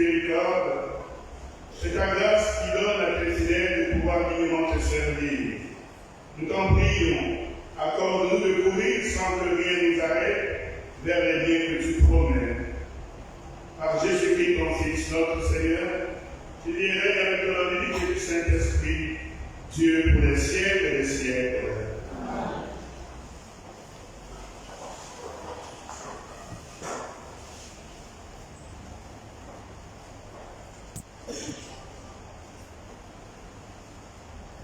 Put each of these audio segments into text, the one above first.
miséricorde, c'est ta grâce qui donne à tes fidèles de pouvoir dignement te servir. Nous t'en prions, accorde-nous de courir sans que rien nous arrête vers les biens que tu promets. Par Jésus-Christ, ton Fils, notre Seigneur, tu règnes avec la l'unité du Saint-Esprit, Dieu pour les siècles et les siècles.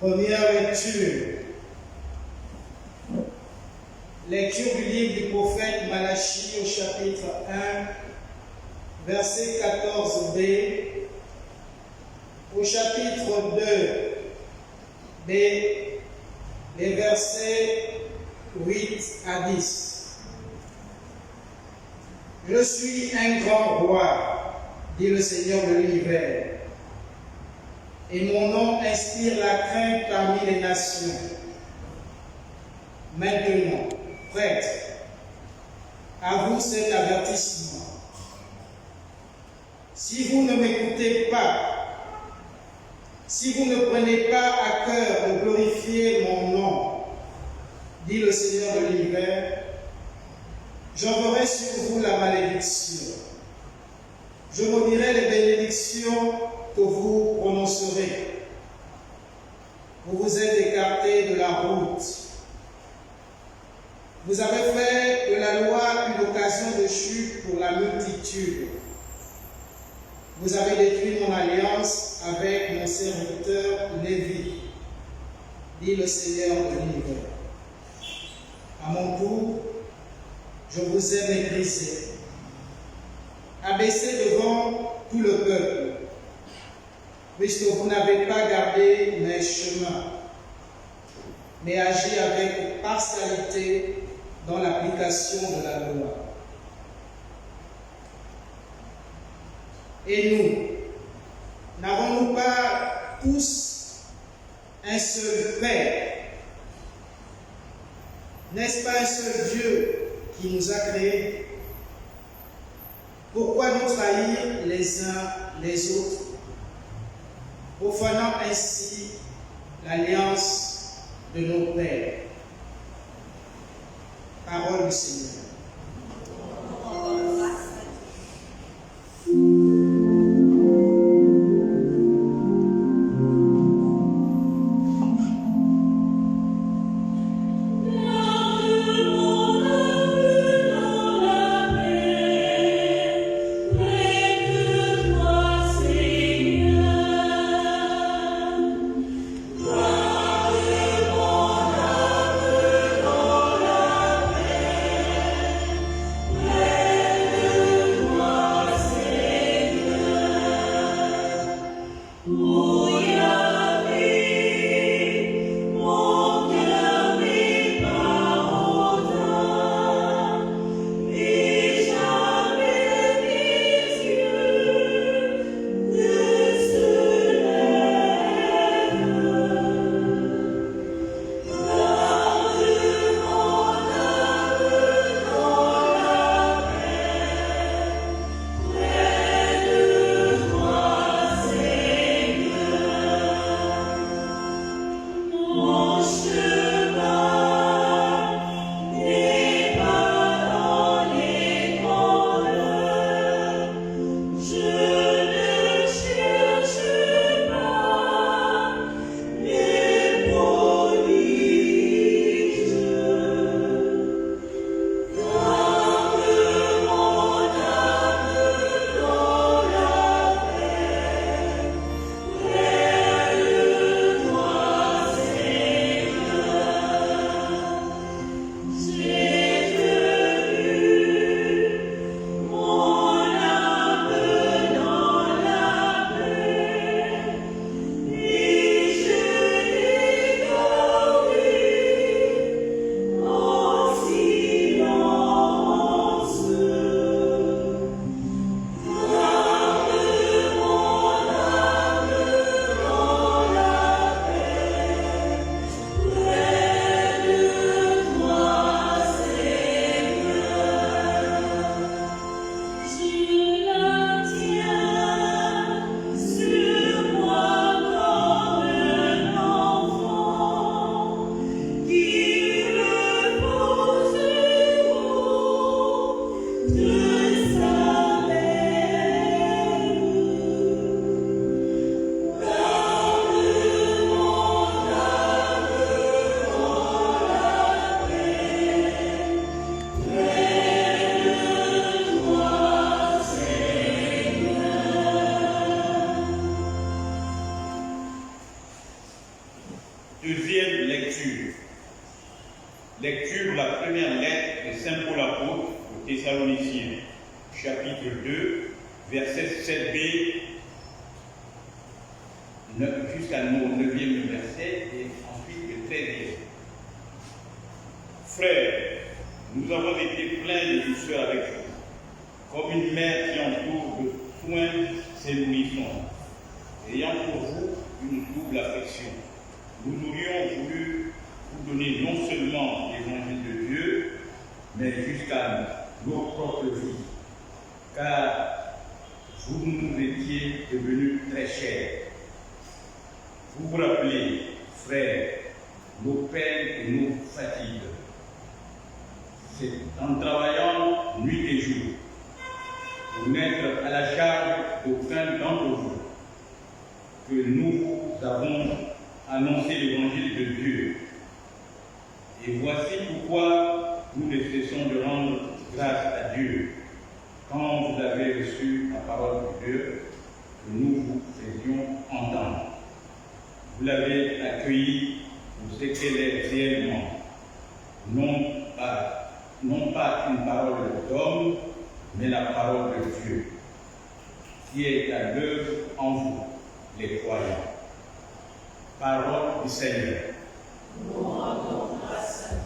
Première lecture. Lecture du livre du prophète Malachie au chapitre 1, verset 14b, au chapitre 2b, les versets 8 à 10. Je suis un grand roi, dit le Seigneur de l'univers, et mon nom inspire la crainte parmi les nations. Maintenant, prêtres, à vous cet avertissement. Si vous ne m'écoutez pas, si vous ne prenez pas à cœur de glorifier mon nom, dit le Seigneur de l'univers, j'enverrai sur vous la malédiction. Je maudirai les bénédictions que vous prononcerez. Vous vous êtes écartés de la route. Vous avez fait de la loi une occasion de chute pour la multitude. Vous avez détruit mon alliance avec mon serviteur Lévi, dit le Seigneur de l'univers. À mon tour, je vous ai méprisé, abaissé devant tout le peuple, puisque vous n'avez pas gardé mes chemins, mais agi avec partialité dans l'application de la loi. Et nous, n'avons-nous pas tous un seul Père? N'est-ce pas un seul Dieu qui nous a créés? Pourquoi nous trahir les uns les autres, profanant ainsi l'alliance de nos pères? Parole du Seigneur. Amen. Lecture. Lecture de la première lettre de Saint Paul apôtre aux Thessaloniciens, chapitre 2, verset 7b jusqu'à nos 9e verset et ensuite le 13e. Frères, nous avons été pleins de douceur avec vous, comme une mère qui entoure de soins ses nourrissons, ayant pour vous une double affection. Nous aurions voulu vous donner non seulement l'évangile de Dieu, mais jusqu'à nos propres vies, car vous nous étiez devenus très chers. Vous vous rappelez, frères, nos peines et nos fatigues. C'est en travaillant nuit et jour pour n'être à la charge d'aucun d'entre vous que nous avons annoncé l'évangile de Dieu. Et voici pourquoi nous ne cessons de rendre grâce à Dieu quand vous avez reçu la parole de Dieu que nous vous faisions entendre. Vous l'avez accueilli pour ce qu'elle est réellement, non pas une parole d'homme, mais la parole de Dieu, qui est à l'œuvre en vous, les croyants. Parole du Seigneur. Nous rendons grâce à Dieu.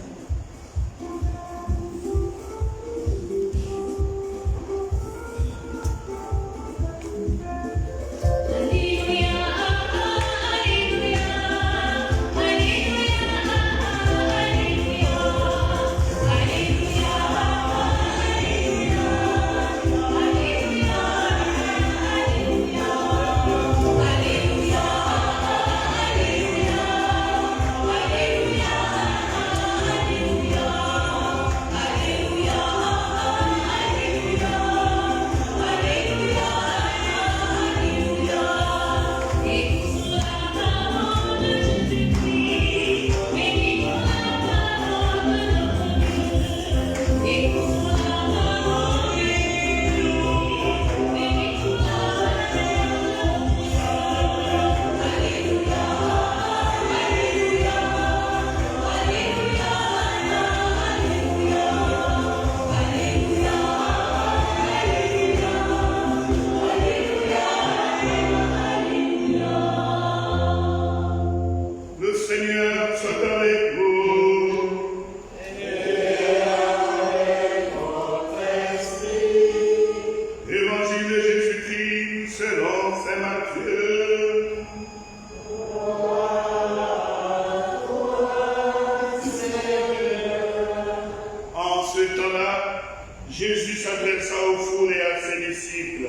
Jésus s'adressa aux foules et à ses disciples,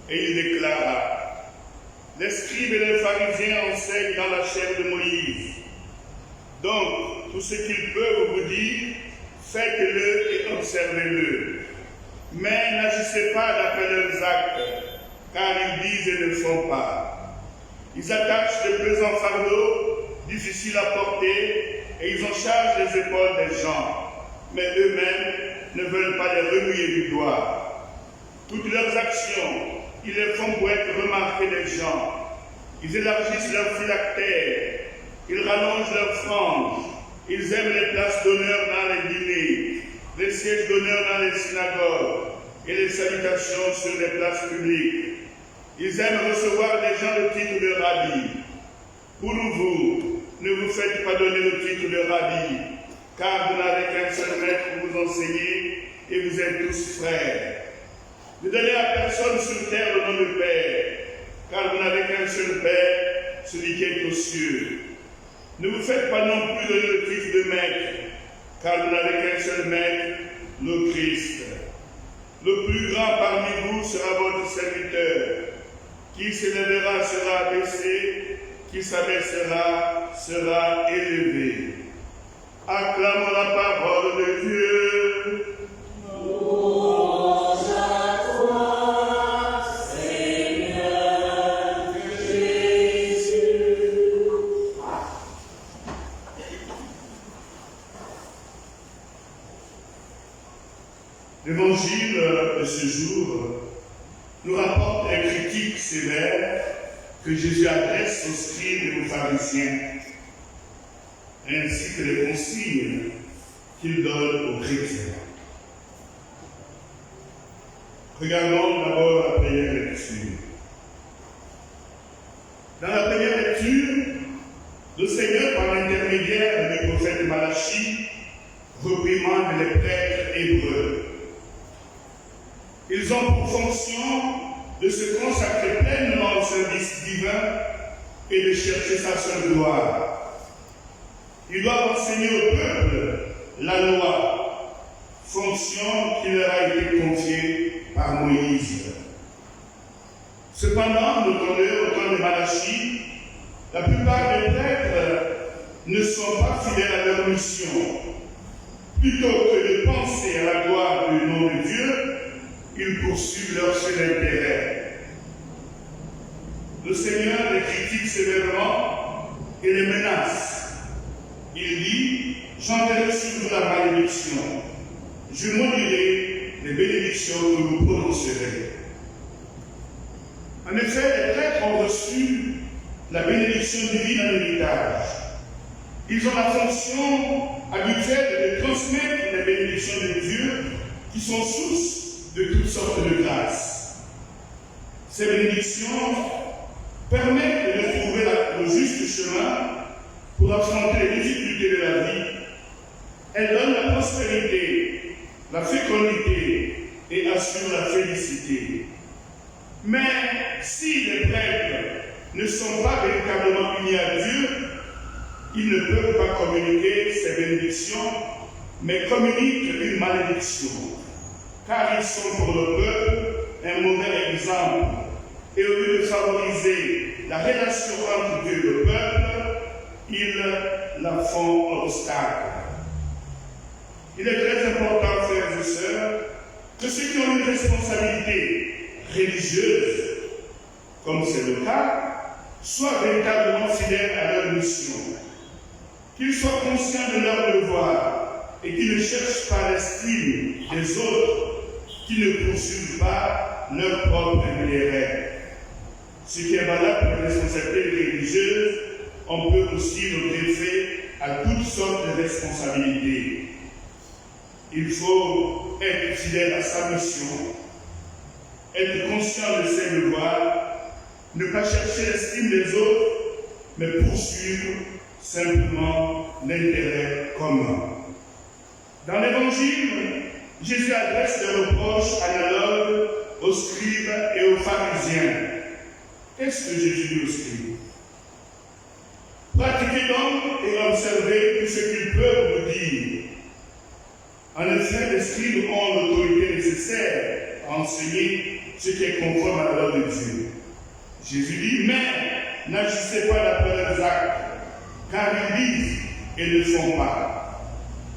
et il déclara: les scribes et les pharisiens enseignent dans la chair de Moïse. Donc, tout ce qu'ils peuvent vous dire, faites-le et observez-le. Mais n'agissez pas d'après leurs actes, car ils disent et ne font pas. Ils attachent de pesants fardeaux, difficiles à porter, et ils en chargent les épaules des gens, mais eux-mêmes ne veulent pas les remuer du doigt. Toutes leurs actions, ils les font pour être remarqués des gens. Ils élargissent leurs phylactères, ils rallongent leurs franges, ils aiment les places d'honneur dans les dîners, les sièges d'honneur dans les synagogues et les salutations sur les places publiques. Ils aiment recevoir des gens le titre de rabbi. Pour vous, ne vous faites pas donner le titre de rabbi, car vous n'avez qu'un seul maître pour vous enseigner et vous êtes tous frères. Ne donnez à personne sur terre le nom de Père, car vous n'avez qu'un seul Père, celui qui est aux cieux. Ne vous faites pas non plus donner le titre de maître, car vous n'avez qu'un seul maître, le Christ. Le plus grand parmi vous sera votre serviteur. Qui s'élèvera sera abaissé, qui s'abaissera sera élevé. Acclamons la parole de Dieu. Louange à toi, Seigneur Jésus. L'évangile de ce jour nous rapporte un critique sévère que Jésus adresse aux scribes et aux pharisiens. ainsi que les consignes qu'il donne aux chrétiens. Regardons d'abord la première lecture. Dans la première lecture, le Seigneur, par l'intermédiaire du prophète Malachie, réprimande les prêtres hébreux. Ils ont pour fonction de se consacrer pleinement au service divin et de chercher sa seule gloire. Ils doivent enseigner au peuple la loi, fonction qui leur a été confiée par Moïse. Cependant, notons-le, au temps de Malachie, la plupart des prêtres ne sont pas fidèles à leur mission. Plutôt que de penser à la gloire du nom de Dieu, ils poursuivent leur seul intérêt. Le Seigneur les critique sévèrement et les menace. Il dit, j'enverrai sur vous la malédiction. Je maudirai les bénédictions que vous prononcerez. En effet, les prêtres ont reçu la bénédiction divine en héritage. Ils ont la fonction habituelle de transmettre les bénédictions de Dieu qui sont source de toutes sortes de grâces. Ces bénédictions permettent de trouver le juste chemin pour affronter les difficultés de la vie. Elles donnent la prospérité, la fécondité et assurent la félicité. Mais si les prêtres ne sont pas véritablement unis à Dieu, ils ne peuvent pas communiquer ces bénédictions, mais communiquent une malédiction, car ils sont pour le peuple un mauvais exemple. Et au lieu de favoriser la relation entre Dieu et le peuple, ils la font obstacle. Il est très important, frères et sœurs, que ceux qui ont une responsabilité religieuse, comme c'est le cas, soient véritablement fidèles à leur mission, qu'ils soient conscients de leur devoir et qu'ils ne cherchent pas l'estime des autres, qu'ils ne poursuivent pas leur propre intérêt. Ce qui est valable pour les responsabilités religieuses, on peut aussi le greffer à toutes sortes de responsabilités. Il faut être fidèle à sa mission, être conscient de ses devoirs, ne pas chercher l'estime des autres, mais poursuivre simplement l'intérêt commun. Dans l'Évangile, Jésus adresse des reproches analogues aux scribes et aux pharisiens. Qu'est-ce que Jésus dit aux scribes? Pratiquez donc et observez tout ce qu'ils peuvent vous dire. En effet, les scribes ont l'autorité nécessaire à enseigner ce qui est conforme à la loi de Dieu. Jésus dit, mais n'agissez pas d'après leurs actes, car ils disent et ne font pas.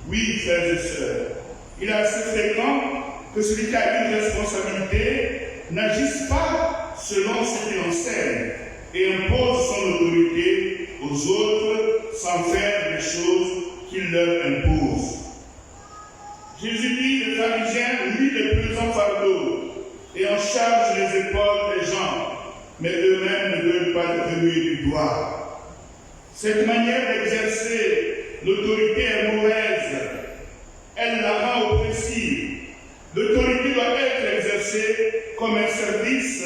Oui, frères et sœurs, il est assez fréquent que celui qui a une responsabilité n'agisse pas selon ce qu'il enseigne et impose son autorité aux autres sans faire les choses qu'il leur impose. Jésus dit, les pharisiens lient les pesants fardeaux et en chargent les épaules des gens, mais eux-mêmes ne veulent pas être remuer du doigt. Cette manière d'exercer l'autorité est mauvaise. Elle la rend oppressive. L'autorité doit être exercée comme un service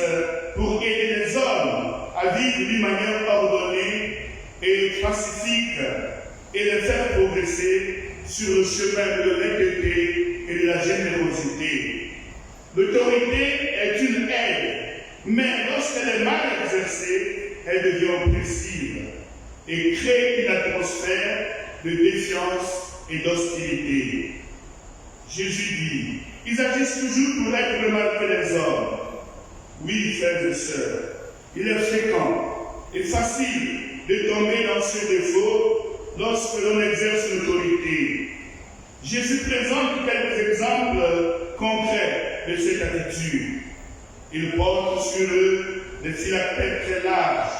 pour aider les hommes à vivre d'une manière ordonnée et pacifique et les faire progresser sur le chemin de l'honnêteté et de la générosité. L'autorité est une aide, mais lorsqu'elle est mal exercée, elle devient oppressive et crée une atmosphère de défiance et d'hostilité. Jésus dit, ils agissent toujours pour être le mal que les hommes. Oui, frères et sœurs, il est fréquent et facile de tomber dans ce défaut lorsque l'on exerce l'autorité. Jésus présente quelques exemples concrets de cette attitude. Il porte sur eux des phylactères très larges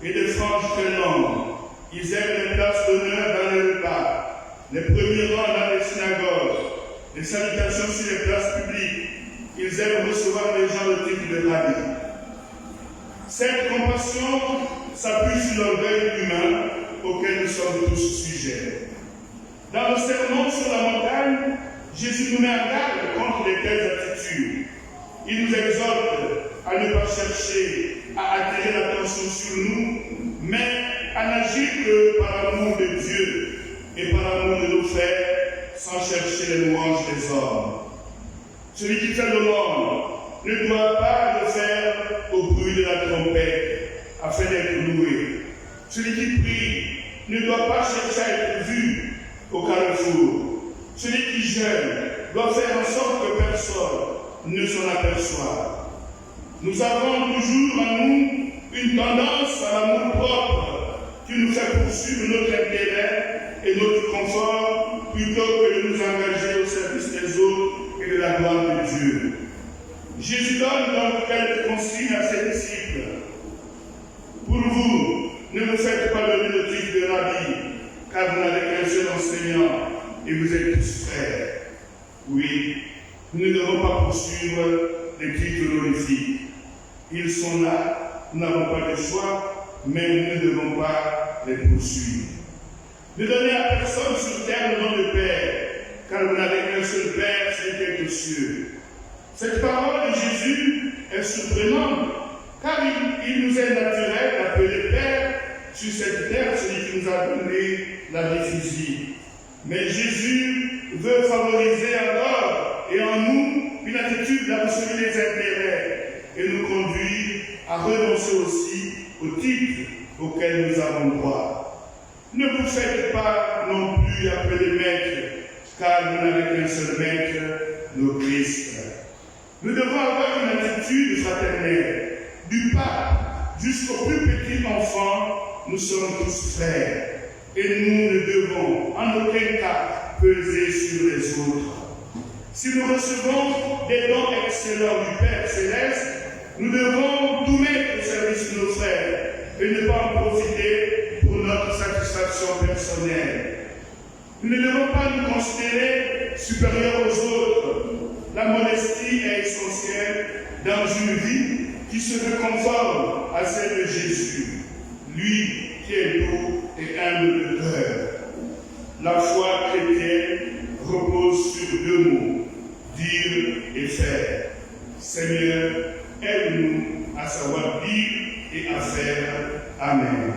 et des franges très longues. Ils aiment les places d'honneur dans les repas, les premiers rangs dans les synagogues, les salutations sur les places publiques. Ils aiment recevoir les gens de titre de rabbi. Cette compassion s'appuie sur l'orgueil humain auquel nous sommes tous sujets. Dans le sermon sur la montagne, Jésus nous met en garde contre les telles attitudes. Il nous exhorte à ne pas chercher à attirer l'attention sur nous, mais à n'agir que par l'amour de Dieu et par l'amour de nos frères, sans chercher les louanges des hommes. Celui qui fait le monde ne doit pas le faire au bruit de la trompette, afin d'être loué. Celui qui prie ne doit pas chercher à être vu au carrefour. Celui qui jeûne doit faire en sorte que personne ne s'en aperçoive. Nous avons toujours en nous une tendance à l'amour propre qui nous fait poursuivre notre intérêt et notre confort plutôt que de nous engager au service des autres et de la gloire de Dieu. Jésus donne donc quelques consignes à ses disciples. Pour vous, ne vous faites pas donner le titre de rabbi, car vous n'avez qu'un seul enseignant et vous êtes tous frères. Oui, nous ne devons pas poursuivre les titres honorifiques. Ils sont là, nous n'avons pas de choix, mais nous ne devons pas les poursuivre. Ne donnez à personne sur terre le nom de Père, car vous n'avez qu'un seul Père, celui qui est aux cieux. Cette parole de Jésus est surprenante, car il nous est naturel d'appeler Père sur cette terre celui qui nous a donné la vie physique. Mais Jésus veut favoriser encore et en nous une attitude d'absolu des intérêts et nous conduire à renoncer aussi aux titres auxquels nous avons droit. Ne vous faites pas non plus appeler maître, car vous n'avez qu'un seul maître, le Christ. Nous devons avoir une attitude fraternelle. Du pape jusqu'au plus petit enfant, nous sommes tous frères. Et nous ne devons en aucun cas peser sur les autres. Si nous recevons des dons excellents du Père Céleste, nous devons tout mettre au service de nos frères et ne pas en profiter pour notre satisfaction personnelle. Nous ne devons pas nous considérer supérieurs aux autres. La modestie est essentielle dans une vie qui se veut conforme à celle de Jésus, lui qui est doux et humble de cœur. La foi chrétienne repose sur deux mots, dire et faire. Seigneur, aide-nous à savoir dire et à faire. Amen.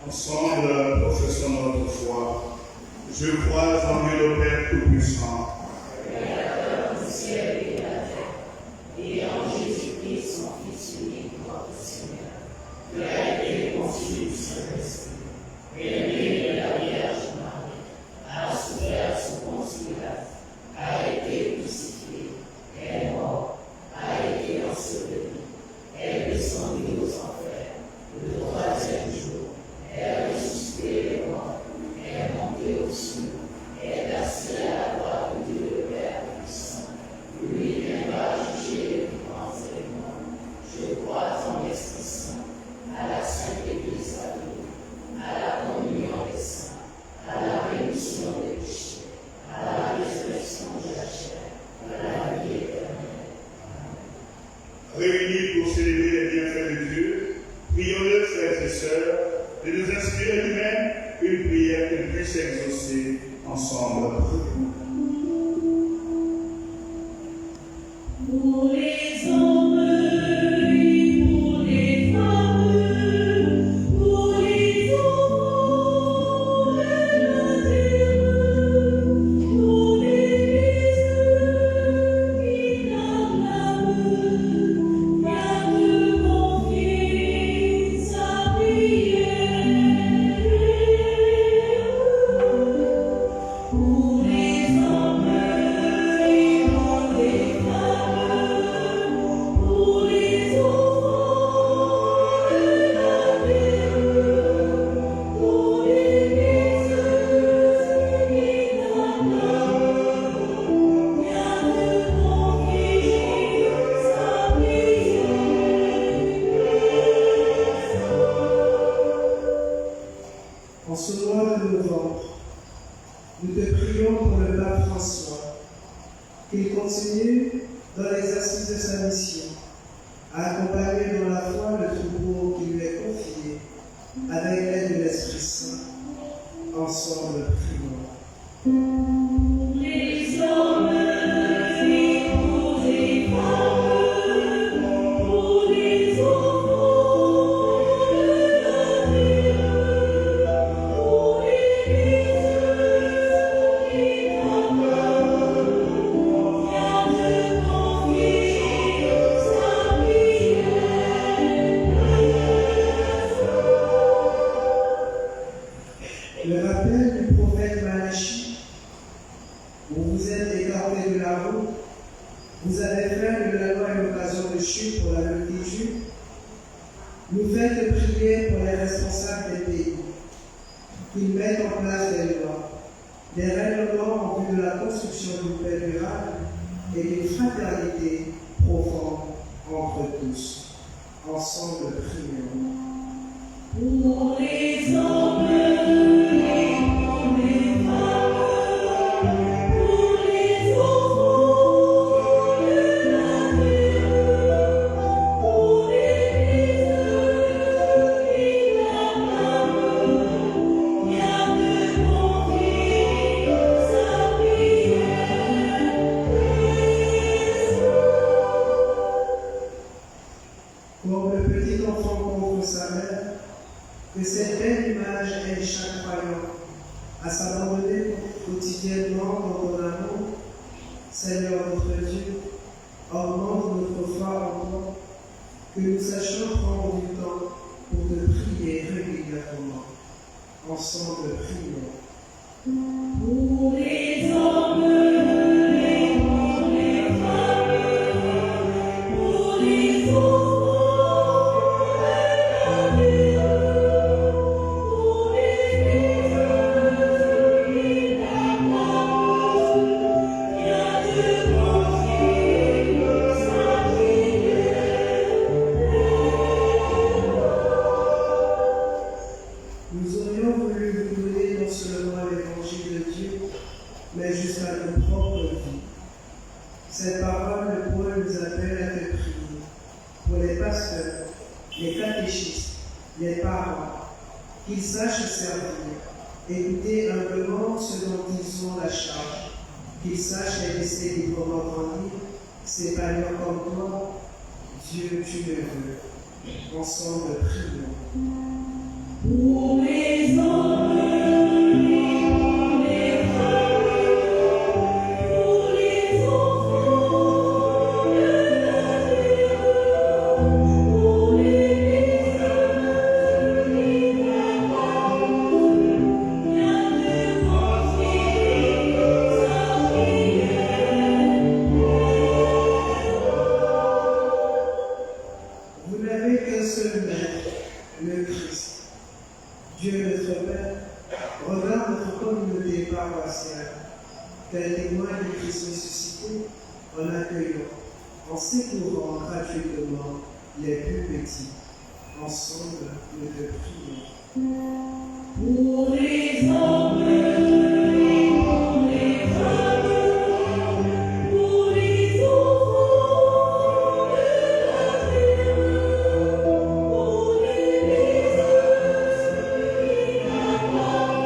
Ensemble, professons notre foi. Je crois en Dieu le Père Tout-Puissant, Créateur du ciel et de la terre, et en Jésus-Christ, son Fils unique, notre Seigneur, qui a été conçu du Saint-Esprit, né de la Vierge Marie, a souffert sous Ponce Pilate, a été crucifié, est mort, a été enseveli, est descendu aux enfers, le troisième jour, est ressuscité des morts, est monté aux cieux, est assis à la droite de Dieu le Père puissant. Lui viendra juger les vivants et les morts. Je crois en l'Esprit Saint, à la Sainte Église catholique, à la communion des saints, à la rémission des péchés, à la résurrection de la chair, à la vie éternelle. réunis pour célébrer les bienfaits de Dieu, prions-le, frères et sœurs, de nous inspirer nous-mêmes une prière que puisse exaucer ensemble. Pour les hommes et pour les femmes, pour les enfants et la terre, pour l'Église qui t'acclame, viens te confier sa prière. nous faites prier pour les responsables des pays, qu'ils mettent en place des lois, des règlements en vue de la construction d'une paix durable et d'une fraternité profonde entre tous. Ensemble, prions. Pour les hommes et pour les femmes, pour les enfants de la terre, pour l'Église et la femme, garde mon fils sa prière. Comme le petit enfant contre sa mère, que cette belle image aide chaque croyant à s'abandonner quotidiennement dans ton amour, Seigneur notre Dieu, augmente notre foi en toi, que nous sachions prendre du temps pour te prier régulièrement. Ensemble, prions. Pour les hommes et pour les femmes, pour les enfants de la terre, pour l'Église et la femme, garde mon fils sa prière. Nous aurions voulu vous donner non seulement l'évangile de Dieu, mais jusqu'à nos propres vies. Cette parole, le point nous appelle à te prier pour les pasteurs, les catéchistes, les parents, qu'ils sachent servir, écouter humblement ce dont ils ont la charge, qu'ils sachent les laisser librement grandir, s'épanouir comme toi. Dieu, tu le veux. Ensemble, prions. Pour les hommes et pour les femmes, pour les enfants de la terre, pour l'Église et la femme, garde mon fils sa prière. Vous n'avez qu'un seul maître, le Christ. Dieu notre Père, regarde notre communauté paroissiale, qu'elle témoigne du Christ ressuscité en accueillant, en secourant gratuitement les plus petits. Ensemble, nous te prions. Pour les hommes et pour les femmes, pour les enfants de la terre, pour l'Église et la femme,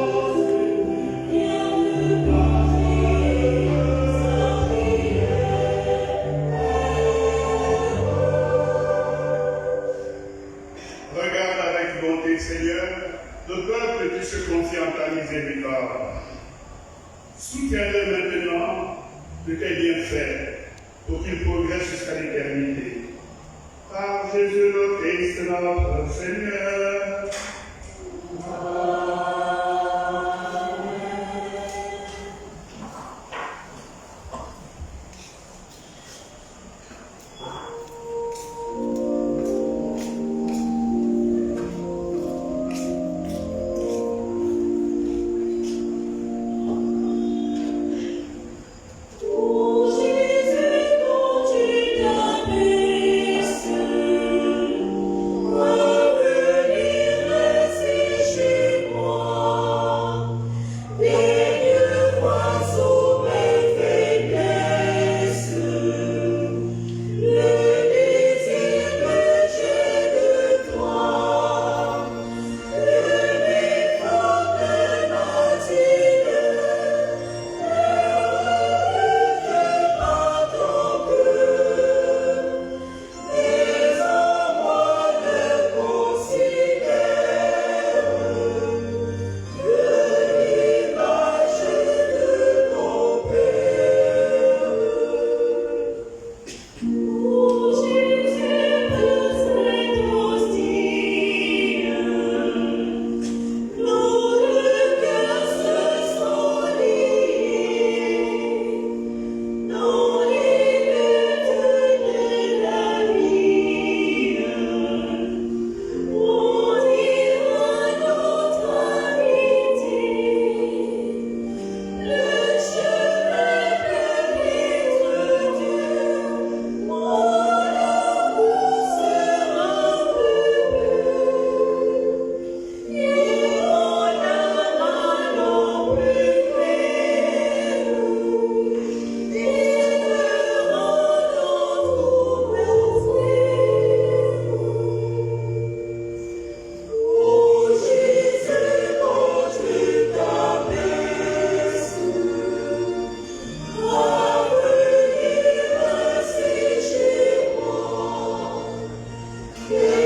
garde mon fils sa prière. Regarde avec bonté, Seigneur, le peuple qui se confie en ta miséricorde. Soutiens-le maintenant de tes bienfaits pour qu'il progresse jusqu'à l'éternité. Par Jésus le Christ, notre Seigneur. Ô Jésus, quand tu t'abaisses, à venir Oh,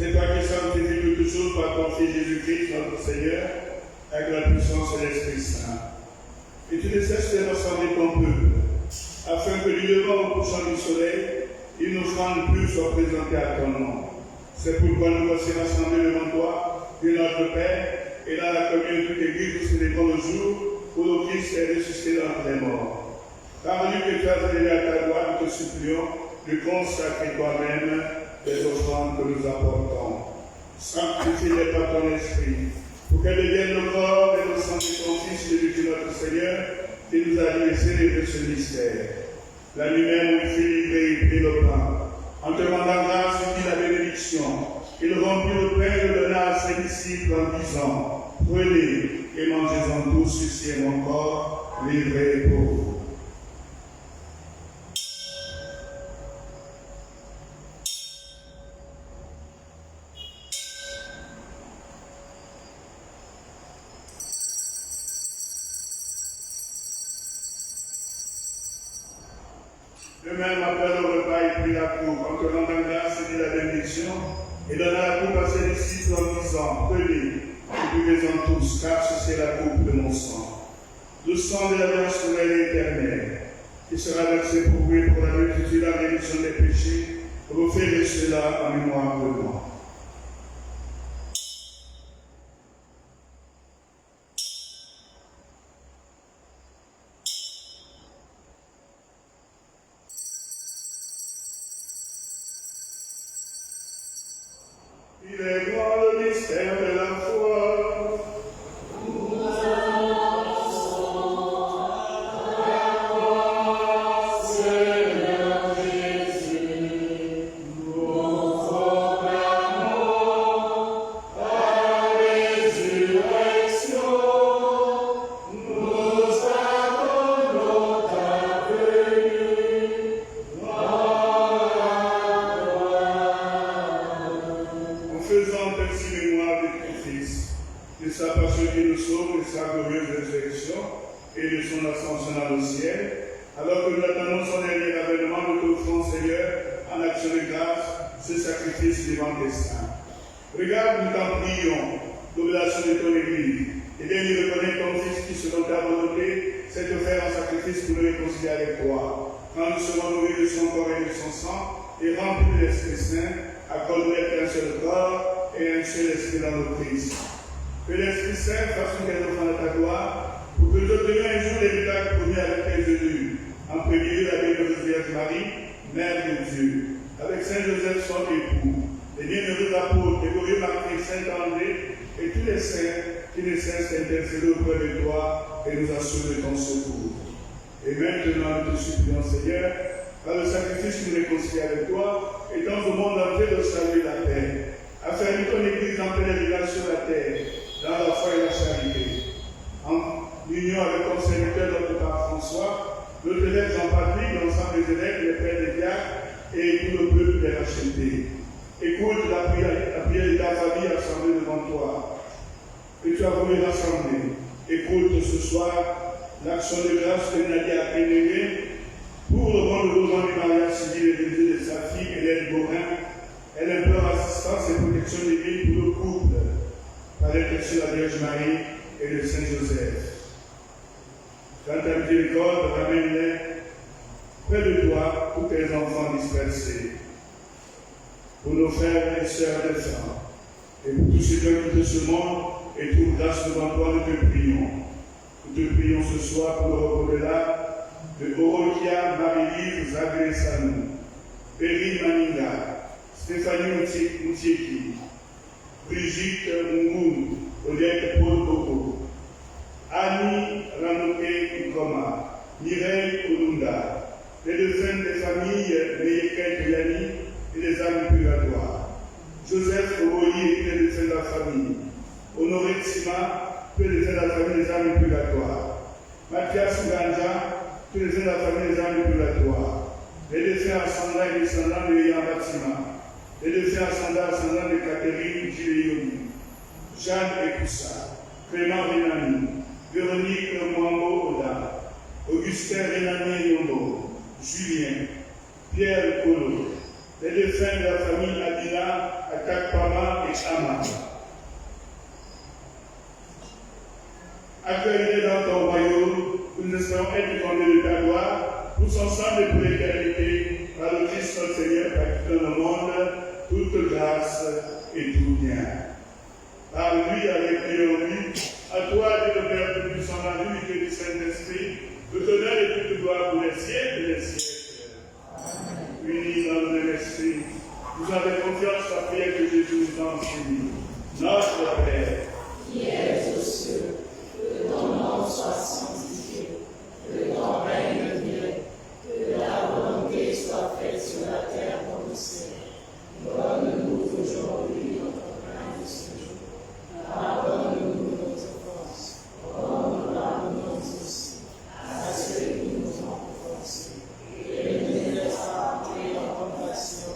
C'est toi qui sanctifies toutes choses par ton Fils Jésus-Christ, notre Seigneur, avec la puissance de l'Esprit Saint. Et tu ne cesses de rassembler ton peuple, afin que du levant au couchant du soleil, une offrande pure soit présentée à ton nom. C'est pourquoi nous voici rassemblés devant toi, Dieu notre Père, et dans la commune de toute Église, nous célébrons le jour où le Christ est ressuscité d'entre les morts. Par lui que tu as élevé à ta gloire, nous te supplions de consacrer toi-même les offrandes que nous apportons. Sanctifie-les par ton esprit, pour qu'elles deviennent le corps et le sang de ton Fils Jésus notre Seigneur, qui nous a dit de célébrer ce mystère. La nuit même où il fut livré, il prit le pain. En te rendant grâce, il dit la bénédiction. Il rompit le pain et le donna à ses disciples en disant, prenez et mangez-en tous, ceci est mon corps, livré pour vous. De même, après le repas, il prit la coupe, en te rendant grâce, il dit la bénédiction, et donna la coupe à ses disciples en disant, prenez, et buvez-en tous, car ceci est la coupe de mon sang. Le sang de l'alliance nouvelle et éternelle, qui sera versé pour vous et pour la multitude la rémission des péchés, refaites cela en mémoire de moi. Il est grand le mystère de la foi. Nous annonçons la croix, Seigneur Jésus. Nous proclamons la résurrection. Nous attendons ta venue dans la gloire. En faisant ainsi mémoire de ton Fils, de sa passion qui nous sauve, de sa glorieuse résurrection et de son ascension dans le ciel, alors que nous attendons son dernier avènement, nous t'offrons, Seigneur, en action de grâce, ce sacrifice vivant des saints. Regarde, nous t'en prions, l'obéissance de ton Église, et viens nous reconnaître ton Fils qui, selon ta volonté, s'est offert en sacrifice pour nous réconcilier avec toi. Quand nous serons nourris de son corps et de son sang, et remplis de l'Esprit Saint, accorde-nous un seul corps et un seul esprit dans le Christ. Que l'Esprit Saint fasse une quelle offrande à ta gloire, pour que nous obtenions un jour les miracles promis avec tes élus. En premier lieu, la bienheureuse Vierge Marie, Mère de Dieu, avec Saint Joseph son époux, les bienheureux apôtres, les glorieux martyrs Saint André et tous les saints qui ne cessent d'intercéder auprès de toi et nous assurent de ton secours. Et maintenant, nous te supplions, Seigneur, par le sacrifice qui nous réconcilie avec toi, étends au monde entier le salut et la paix. Affermis ton Église en pèlerinage sur la terre, dans la foi et la charité. En union avec ton serviteur, notre Père François, notre élève Jean-Patrick, l'ensemble des élèves, les pères des diacres et tout le peuple des rachetés. Écoute la prière de ta famille assemblée devant toi, que tu as voulu rassembler. Écoute ce soir l'action de grâce que Nadia a prénérée pour le bon déroulement du mariage civil et de sa fille, Hélène Borin. Elle implore assistance et protection divine pour le couple, par l'intercession de la Vierge Marie et de Saint Joseph. Dans ta miséricorde, ramène-les près de toi, tous tes enfants dispersés, pour nos frères et sœurs défunts, et pour tous ceux qui ont quitté ce monde et trouvent grâce devant toi, nous te prions. Nous te prions ce soir pour le repos de l'âme de Orokia Marie-Lise Zagresanou, Perry Maninga, Stéphanie Moutieki, Brigitte Mungoum, Odette Paul Boko, Annie Ranoke Nkoma, Mireille Olunda, les défunts des familles Meyeke Toyani et les âmes purgatoires, Joseph Oboyi et les défunts de la famille, Honoré Tsima, tous les défunts de la famille des âmes purgatoires, Mathias Ganja, tous les défunts de la famille des âmes purgatoires, les défunts ascendants et descendants de Yambatima, les défunts ascendants de Catherine Gileyomi, Jeanne Ekoussa, Clément Renani, Véronique Mwambo Oda, Augustin Renani Yombo, Julien, Pierre Colo, les défunts de la famille Adina, Akakpama et Ama. Accueille-les dans ton royaume, nous espérons être condamnés de ta gloire, tous ensemble et pour l'éternité, par le Christ notre Seigneur, par qui donne au monde toute grâce et tout bien. Par lui, avec lui en lui, à toi, Dieu le Père Tout-Puissant, dans l'unité du Saint-Esprit, tout honneur et toute gloire pour les siècles et les siècles. Unis dans le même esprit, nous avons confiance à la prière que Jésus nous a enseignée. Notre Père, qui es aux cieux, que ton nom soit sanctifié, que ton règne vienne, que la volonté soit faite sur la terre comme au ciel. Donne-nous aujourd'hui notre pain de ce jour. Pardonne-nous nos offenses, comme nous pardonnons aussi à ceux qui nous ont offensés. Et ne nous laisse pas entrer en tentation,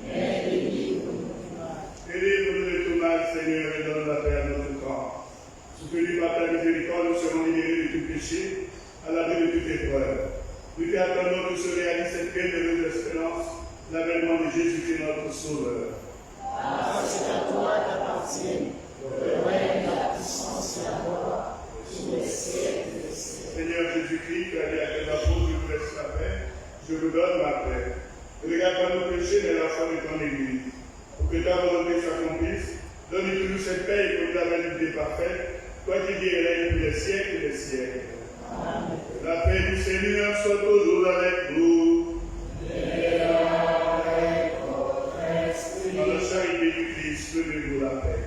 mais délivre-nous du mal. délivre-nous de tout mal, Seigneur, et donne la paix à notre corps. Soutenu par ta miséricorde, nous serons libérés de tout péché, à l'abri de toute épreuve. Nous t'attendons que se réalise cette bienheureuse espérance, l'avènement de Jésus-Christ notre Sauveur. Ah, c'est à toi qu'appartiennent le règne, la puissance et la gloire, tous les siècles des siècles. Seigneur Jésus-Christ, tu as dit à tes apôtres, je vous laisse la paix, je vous donne ma paix. Ne regarde pas nos péchés, mais la foi de ton Église. Pour que ta volonté s'accomplisse, donne-nous cette paix et que nous la vérité parfaite, toi qui vis et règnes pour les siècles et les siècles. Amen. La paix du Seigneur soit toujours avec vous. Et avec votre esprit. Dans la charité du Christ, donnez-nous la paix.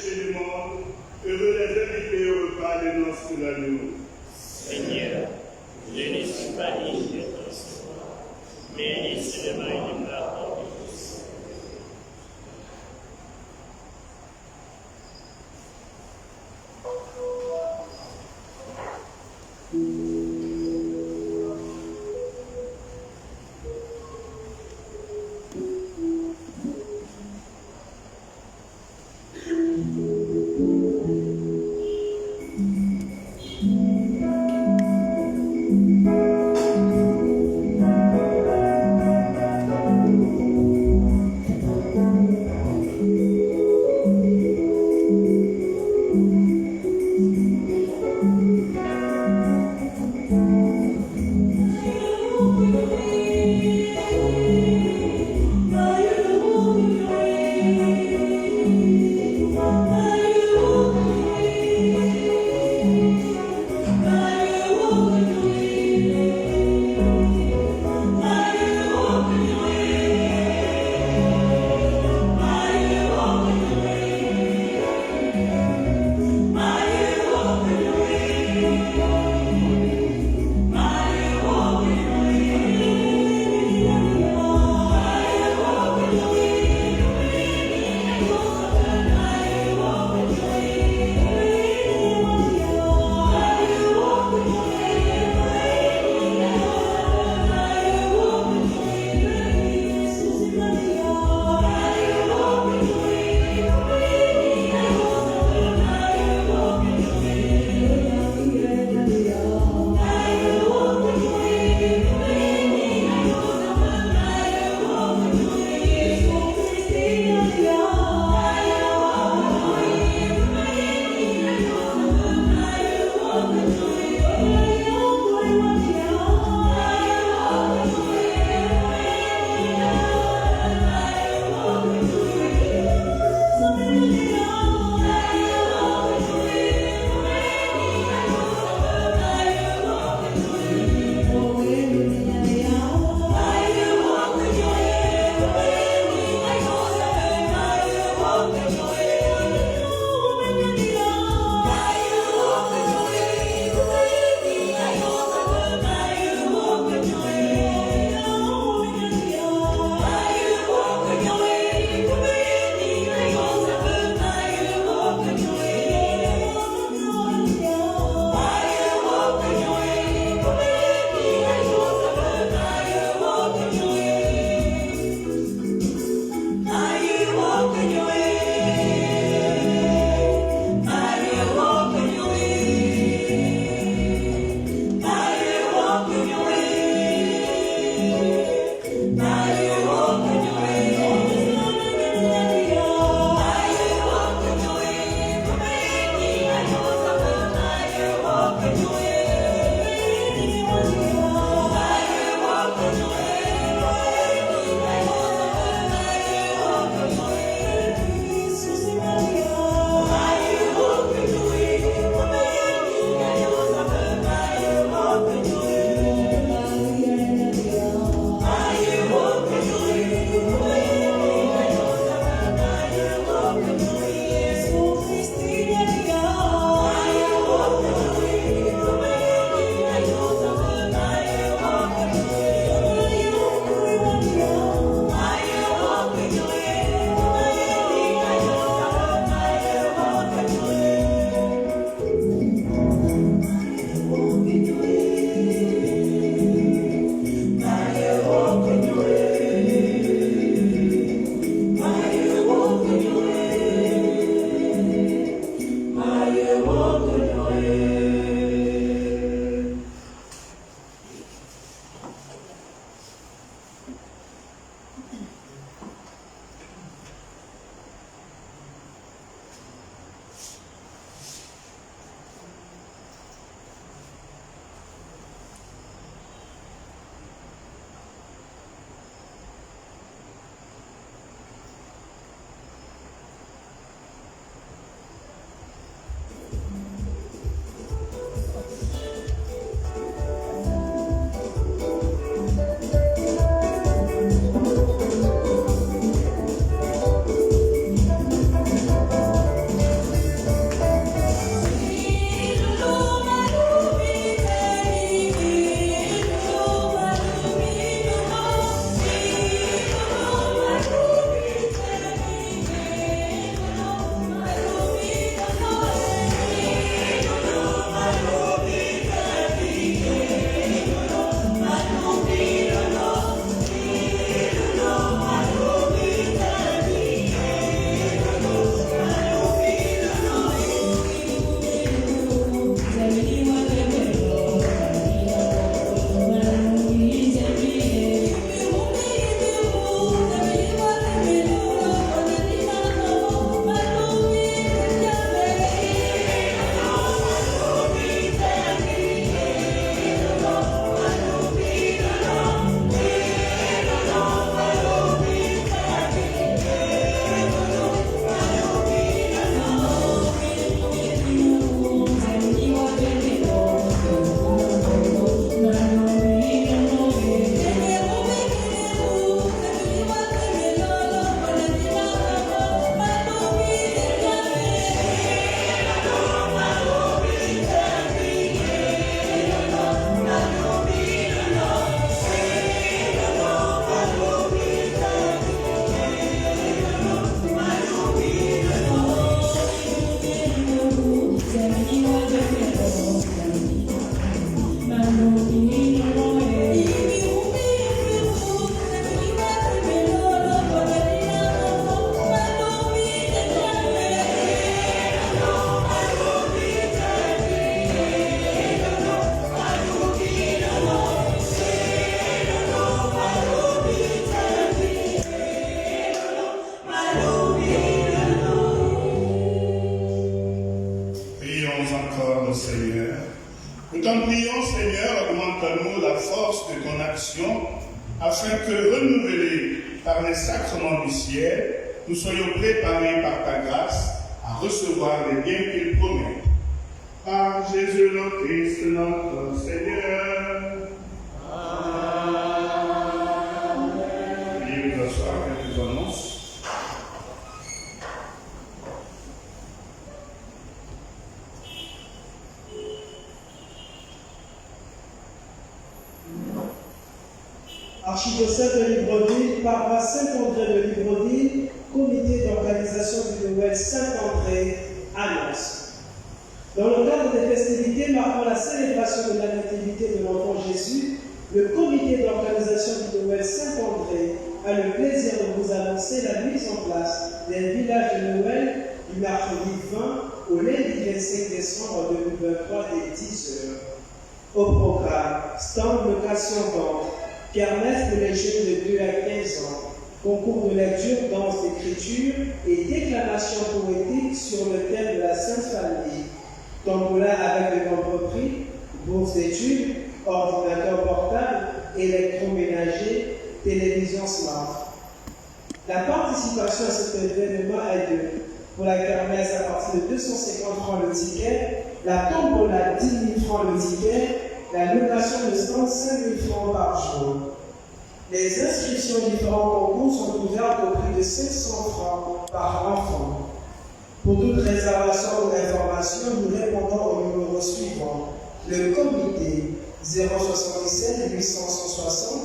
péchés du monde, heureux les invités au repas des noces de l'agneau. Seigneur, je ne suis pas digne de ton recevoir, mais dis seulement une parole de ton sang. Nous t'en prions, Seigneur, augmente-nous la force de ton action, afin que, renouvelés par les sacrements du ciel, nous soyons préparés par ta grâce à recevoir les biens qu'il promet. Par Jésus le Christ, notre Seigneur. Amen. Veuillez vous asseoir, quelques annonces. Archidiocèse de Libreville, paroisse Saint-André de Libreville, comité d'organisation du Noël Saint-André, annonce. Dans le cadre des festivités marquant la célébration de la nativité de l'enfant Jésus, le comité d'organisation du Noël Saint-André a le plaisir de vous annoncer la mise en place d'un village de Noël du mercredi 20 au lundi 25 décembre 2023 dès 10h. Au programme, stand location-vente, kermesse pour les jeunes de 2 à 15 ans, concours de lecture, danse, d'écriture et déclamation poétique sur le thème de la Sainte Famille, tombola avec de nombreux prix, bourse d'études, ordinateur portable, électroménager, télévision smart. La participation à cet événement est de, pour la kermesse à partir de 250 francs le ticket, la tombola 10 000 francs le ticket, la location de stand 5 000 francs par jour. Les inscriptions aux différents concours sont ouvertes au prix de 500 francs par enfant. Pour toute réservation ou information, nous répondons au numéro suivant. Le comité 077 860,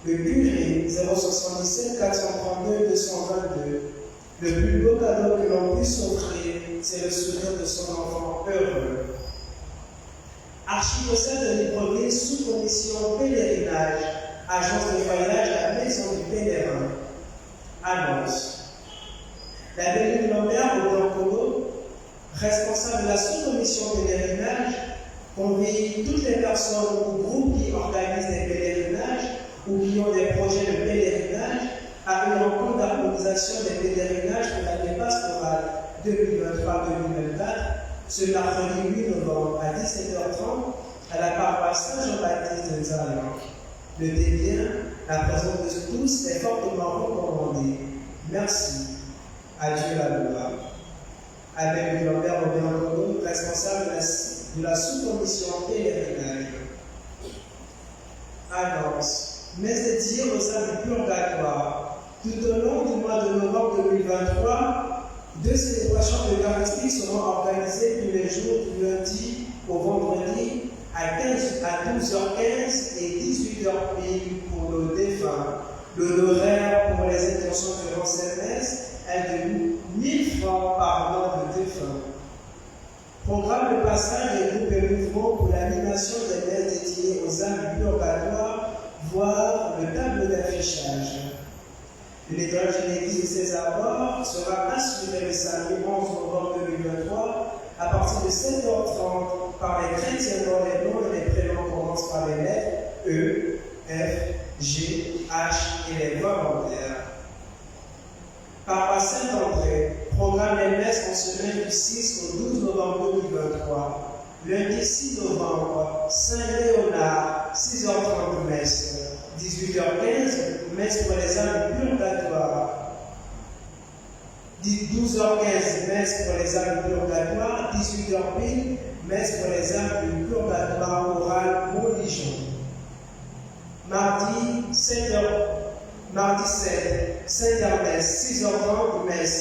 le curé 077 432 222. Le plus beau cadeau que l'on puisse offrir, c'est le sourire de son enfant heureux. Archidiocèse de Libreville, sous commission pèlerinage, agence de voyage à la maison du pèlerin. Annonce. La Béline Lambert Autant-Kogo, responsable de la sous-commission pèlerinage, convie toutes les personnes ou groupes qui organisent des pèlerinages ou qui ont des projets de pèlerinage à une rencontre d'harmonisation des pèlerinages pour l'année pastorale 2023-2024 ce mercredi 8 novembre à 17h30 à la paroisse Saint-Jean-Baptiste de Nzala. Le débien, la présence de tous est fortement recommandée. Merci. Adieu la gloire. Avec Lambert Autant-Kogo, responsable de la sous-commission pèlerinage. Annonce. Messe dédiée aux âmes du purgatoire. Tout au long du mois de novembre 2023, 2 célébrations eucharistiques seront organisées tous les jours du lundi au vendredi à 12h15 et 18h pour nos défunts. L'honoraire pour les intentions durant cette messe est de 1000 francs par an de défunt. Programme de passage des groupes et mouvements pour l'animation des messes dédiées aux âmes du purgatoire, voire le tableau d'affichage. Le nettoyage de l'église de César-Bord sera assuré le samedi 11 novembre 2023 à partir de 7h30 par les chrétiens dont les noms et les prénoms commencent par les lettres E, F, G, H et les volontaires. Paroisse Saint-André, programme les messes en semaine du 6 au 12 novembre 2023. Lundi 6 novembre, Saint-Léonard, 6h30 messe. 18h15, messe pour les âmes du purgatoire. 12h15, messe pour les âmes du purgatoire. 18h pile, messe pour les âmes du purgatoire oral religion. Mardi 7, Saint-Hermès, 6h30, messe.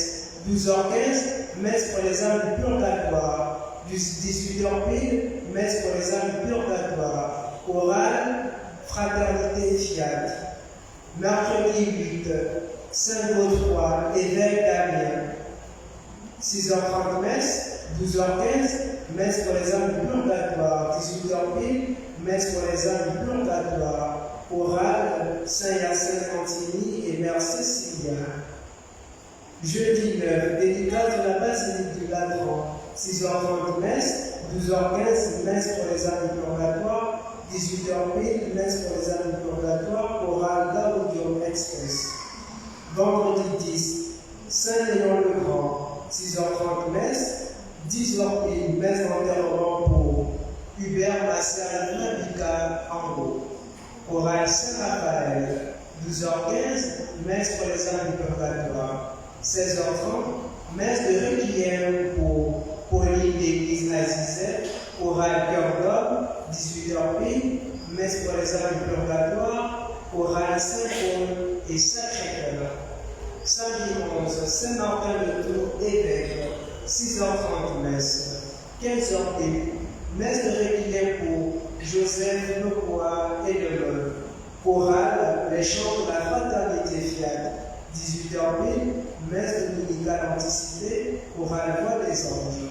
12h15, messe pour les âmes du purgatoire. 18h pile, messe pour les âmes du purgatoire. Oral, fraternité fiat. Mercredi 8, Saint-Godefroy, évêque d'Amiens. 6h30 messe, 12h15, messe pour les âmes du purgatoire. 18h pile, messe pour les âmes du purgatoire. Oral, Saint-Hyacinthe Antini et Mère Cécilia. Jeudi 9, dédicace de la basilique du Ladran. 6h30 messe, 12h15, messe pour les âmes du purgatoire. 18h pile, messe pour les âmes du purgatoire, oral Gaudium Express. Vendredi 10, Saint-Léon-le-Grand, 6h30 messe, 10h pile, messe d'enterrement pour Hubert Martial Vicar Angot. Chorale Saint-Raphaël, 12h15, messe pour les âmes du purgatoire. 16h30, messe de requiem pour Pauline d'église Azizet, chorale Cœur d'Homme, 18h pile, messe pour les âmes du purgatoire, chorale Saint-Paul et Sacré-Cœur. Samedi 11, Saint-Martin de Tours, évêque, 6h30 messe, 15h pile, messe de requiem pour Joseph Lecoy et Deleuve. Chorale, les chants de la fraternité fiat. 18h pile, messe dominicale anticipée, chorale Voix des anges.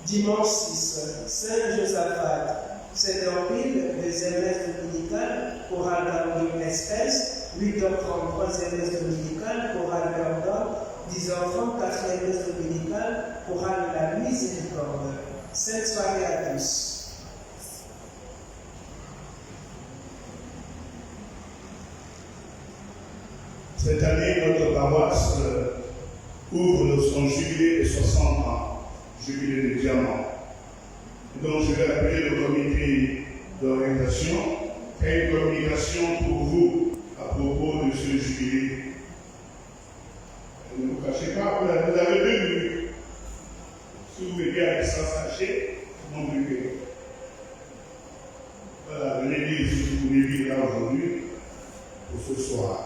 Dimanche 6, Saint-Josaphat. 7h pile, deuxième messe dominicale, chorale Caroline Espèce. 8h30, troisième messe dominicale, chorale Cœur d'Homme. 10h30, quatrième messe dominicale, chorale de la Miséricorde. Sainte soirée à tous. Cette année, notre paroisse ouvre son jubilé de 60 ans, jubilé de diamant. Donc je vais appeler le comité d'orientation et une communication pour vous à propos de ce jubilé. Ne vous cachez pas, vous avez 2 minutes. Si vous mettez à distance cachée, non plus. Voilà, l'église, si vous voulez vivre là aujourd'hui, pour ce soir.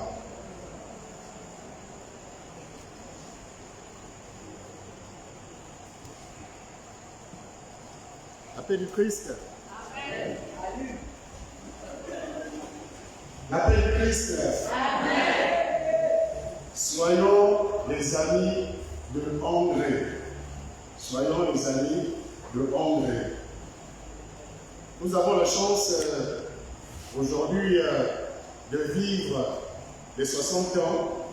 Appel du Christ. Amen. Appel du Christ. Amen. Soyons les amis de André. Soyons les amis de André. Nous avons la chance aujourd'hui de vivre les 60 ans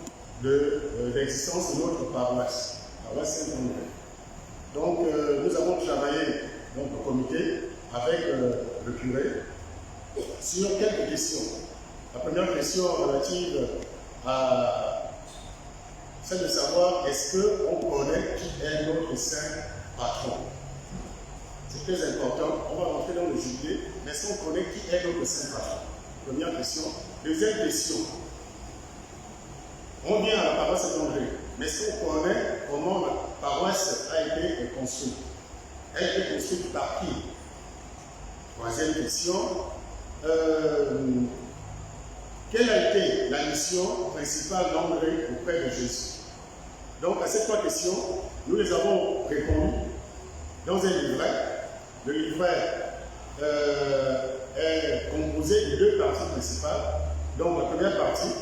d'existence de notre paroisse, paroisse Saint-André. Donc nous avons travaillé au comité avec le curé sur quelques questions. La première question relative à celle de savoir est-ce qu'on connaît qui est notre saint patron. C'est très important. On va rentrer dans le jubilé, mais est-ce qu'on connaît qui est notre saint patron? Première question. Deuxième question. On vient à la paroisse Saint-André, mais est-ce qu'on connaît comment la paroisse a été construite? Elle a été construite par qui? Troisième question. Quelle a été la mission principale d'André auprès de Jésus? Donc, à ces 3 questions, nous les avons répondues dans un livret. Le livret est composé de 2 parties principales. Donc, la première partie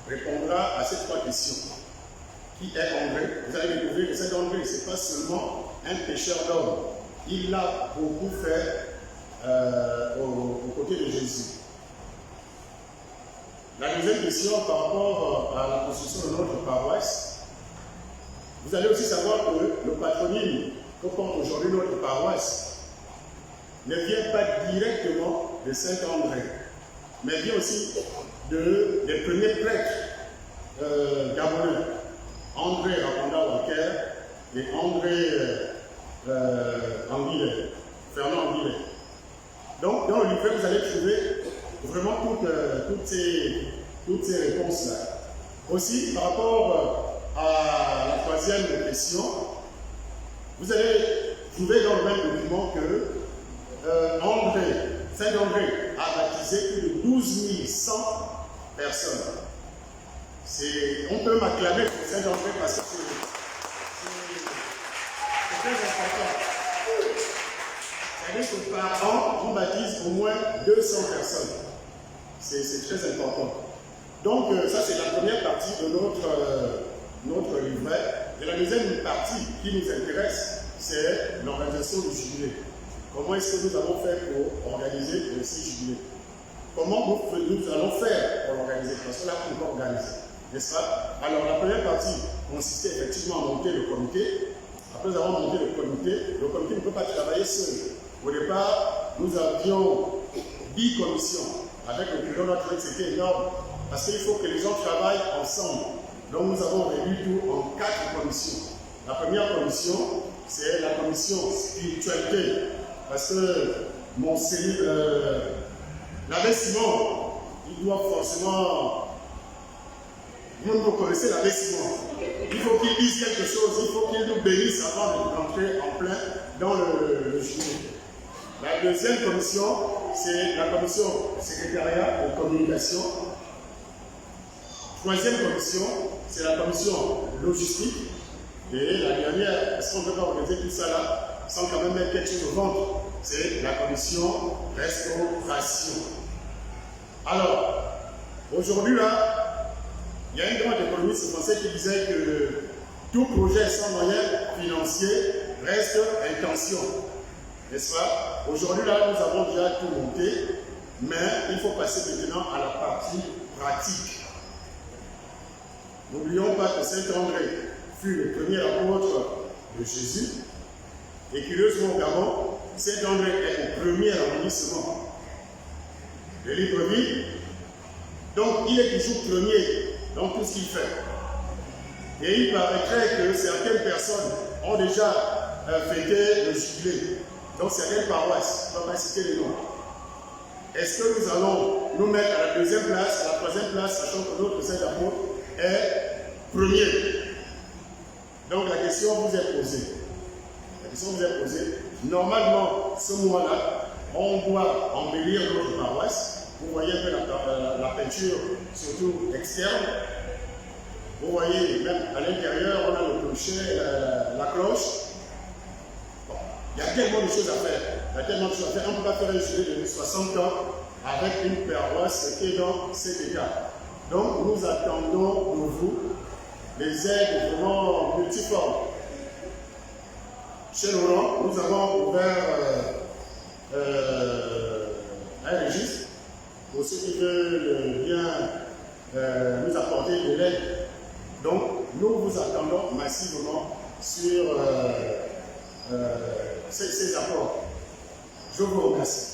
répondra à ces 3 questions. Qui est André? Vous allez découvrir que cet André, ce n'est pas seulement un pêcheur d'hommes. Il a beaucoup fait aux côtés de Jésus. La deuxième question par rapport à la construction de notre paroisse, vous allez aussi savoir que le patronyme que porte aujourd'hui notre paroisse ne vient pas directement de Saint-André, mais vient aussi des premiers prêtres gabonais, André Raponda Walker et André Anguillet, Fernand Anguillet. Donc, dans le livret, vous allez trouver vraiment toutes ces réponses-là. Aussi, par rapport à la troisième question, vous allez trouver dans le même document que Saint-André a baptisé plus de 12 100 personnes. On peut m'acclamer pour Saint-André parce que c'est très important. C'est-à-dire que par an, on baptise au moins 200 personnes. C'est très important. Donc, ça, c'est la première partie de notre livret. Et la deuxième partie qui nous intéresse, c'est l'organisation du jubilé. Comment est-ce que nous avons fait pour organiser ces jubilés? Comment nous allons faire pour l'organiser? Parce que là, on peut organiser, n'est-ce pas? Alors, la première partie consistait effectivement à monter le comité. Après avoir monté le comité ne peut pas travailler seul. Au départ, nous avions 10 commissions. Avec le curé, on a trouvé que c'était énorme. Parce qu'il faut que les gens travaillent ensemble. Donc nous avons réduit tout en 4 commissions. La première commission, c'est la commission spiritualité. parce que l'abbé Simon, il doit forcément... Vous connaissez l'abbé Simon. Il faut qu'il dise quelque chose, il faut qu'il nous bénisse avant d'entrer en plein dans le juillet. La deuxième commission, c'est la commission secrétariat et communication. Troisième commission, c'est la commission logistique. Et la dernière, est-ce qu'on ne peut pas organiser tout ça là sans quand même mettre quelque chose au ventre? C'est la commission restauration. Alors, aujourd'hui là, il y a une grande économiste française qui disait que tout projet sans moyens financiers reste intention. N'est-ce pas? Aujourd'hui là, nous avons déjà tout monté, mais il faut passer maintenant à la partie pratique. N'oublions pas que Saint André fut le premier apôtre de Jésus. Et curieusement au Gabon, Saint André est au premier arrondissement de Libreville. Donc il est toujours premier dans tout ce qu'il fait. Et il paraîtrait que certaines personnes ont déjà fêté le jubilé. Donc certaines paroisses, on ne va pas citer les noms. Est-ce que nous allons nous mettre à la deuxième place, à la troisième place, sachant que notre Saint apôtre est premier? Donc la question vous est posée. La question vous est posée. Normalement, ce mois-là, on doit embellir notre paroisse. Vous voyez un peu la peinture, surtout externe. Vous voyez, même à l'intérieur, on a le clocher, la cloche. Bon, il y a tellement de choses à faire. Il y a tellement de choses à faire. On ne peut pas faire un jubilé de 60 ans avec une paroisse qui est dans cet état. Donc, nous attendons de vous les aides vraiment multiformes. Chez Laurent, nous avons ouvert un registre pour ceux qui veulent bien nous apporter de l'aide. Donc, nous vous attendons massivement sur ces apports. Je vous remercie.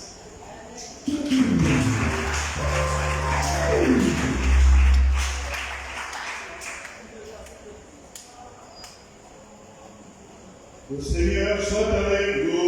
Le Seigneur soit avec nous.